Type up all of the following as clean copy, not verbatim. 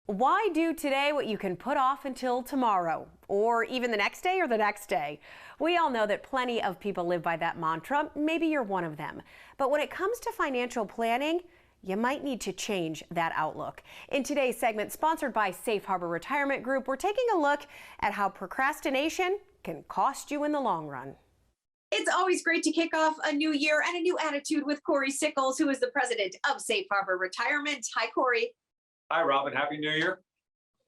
Why do today what you can put off until tomorrow, or even the next day or the next day? We all know that plenty of people live by that mantra. Maybe you're one of them. But when it comes to financial planning, you might need to change that outlook. In today's segment, sponsored by Safe Harbor Retirement Group, we're taking a look at how procrastination can cost you in the long run. It's always great to kick off a new year and a new attitude with Corey Sickles, who is the president of Safe Harbor Retirement. Hi, Corey. Hi, Robin. Happy New Year.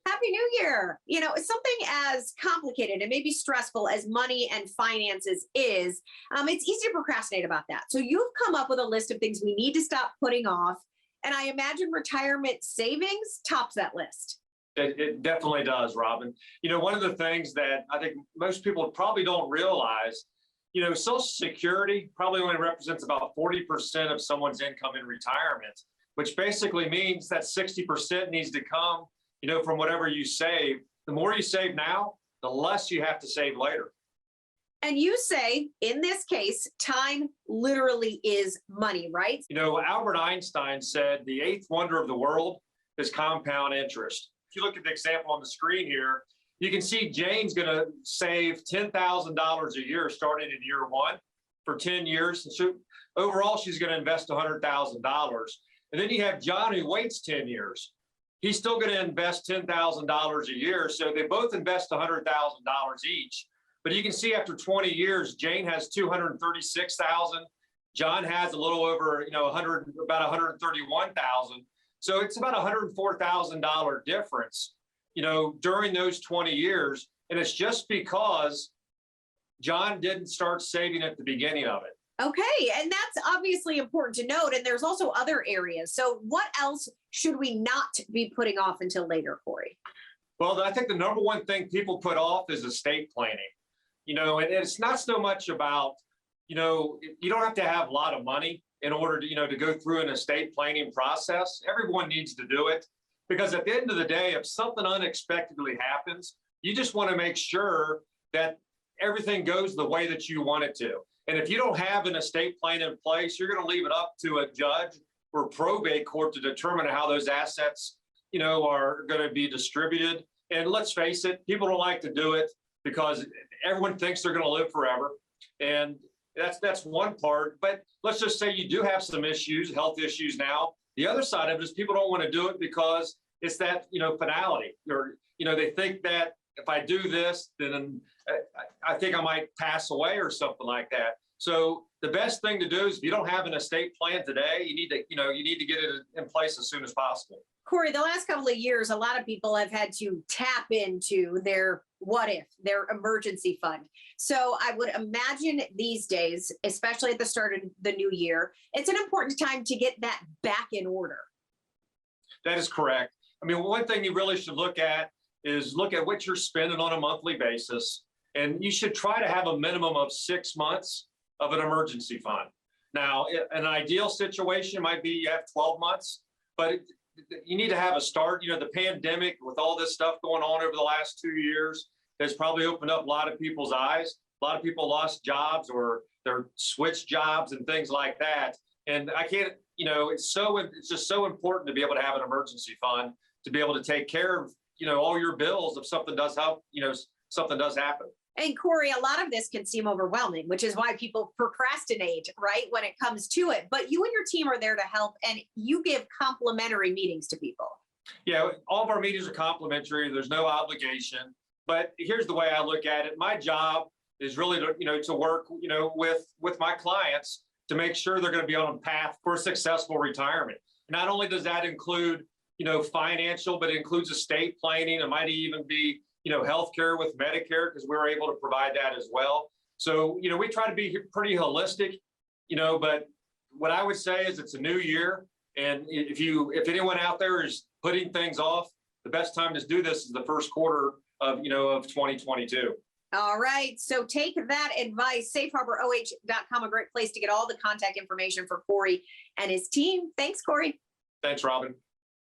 Happy New Year. You know, something as complicated and maybe stressful as money and finances is, it's easy to procrastinate about that. So you've come up with a list of things we need to stop putting off. And I imagine retirement savings tops that list. It definitely does, Robin. You know, one of the things that I think most people probably don't realize, you know, Social Security probably only represents about 40% of someone's income in retirement, which basically means that 60% needs to come, you know, from whatever you save. The more you save now, the less you have to save later. And you say, in this case, time literally is money, right? You know, Albert Einstein said the eighth wonder of the world is compound interest. If you look at the example on the screen here, you can see Jane's going to save $10,000 a year starting in year one for 10 years. And so overall, she's going to invest $100,000. And then you have John, who waits 10 years. He's still going to invest $10,000 a year. So they both invest $100,000 each. But you can see after 20 years, Jane has $236,000. John has a little over, about $131,000. So it's about $104,000 difference, you know, during those 20 years. And it's just because John didn't start saving at the beginning of it. Okay, and that's obviously important to note. And there's also other areas. So what else should we not be putting off until later, Corey? Well, I think the number one thing people put off is estate planning. You know, and it's not so much about, you know, you don't have to have a lot of money in order to, you know, to go through an estate planning process. Everyone needs to do it because at the end of the day, if something unexpectedly happens, you just want to make sure that everything goes the way that you want it to. And if you don't have an estate plan in place, you're going to leave it up to a judge or probate court to determine how those assets, you know, are going to be distributed. And let's face it, people don't like to do it because everyone thinks they're going to live forever. And that's one part. But let's just say you do have some issues, health issues now. The other side of it is people don't want to do it because it's that, you know, finality, or, you know, they think that if I do this, then I think I might pass away or something like that. So the best thing to do is if you don't have an estate plan today, you need to get it in place as soon as possible. Corey, the last couple of years, a lot of people have had to tap into their what if, their emergency fund. So I would imagine these days, especially at the start of the new year, it's an important time to get that back in order. That is correct. I mean, one thing you really should look at is look at what you're spending on a monthly basis. And you should try to have a minimum of 6 months of an emergency fund. Now, an ideal situation might be you have 12 months, but you need to have a start. You know, the pandemic with all this stuff going on over the last 2 years has probably opened up a lot of people's eyes. A lot of people lost jobs or they're switched jobs and things like that. And I can't, you know, it's just so important to be able to have an emergency fund to be able to take care of, you know, all your bills if something does help, you know, something does happen. And Corey, a lot of this can seem overwhelming, which is why people procrastinate, right, when it comes to it. But you and your team are there to help, and you give complimentary meetings to people. Yeah, all of our meetings are complimentary. There's no obligation. But here's the way I look at it. My job is really to, you know, to work, you know, with my clients to make sure they're going to be on a path for successful retirement. Not only does that include, you know, financial, but it includes estate planning. It might even be, you know, healthcare with Medicare, because we're able to provide that as well. So, you know, we try to be pretty holistic, you know, but what I would say is it's a new year. And if anyone out there is putting things off, the best time to do this is the first quarter of 2022. All right. So take that advice. SafeHarborOH.com, a great place to get all the contact information for Corey and his team. Thanks, Corey. Thanks, Robin.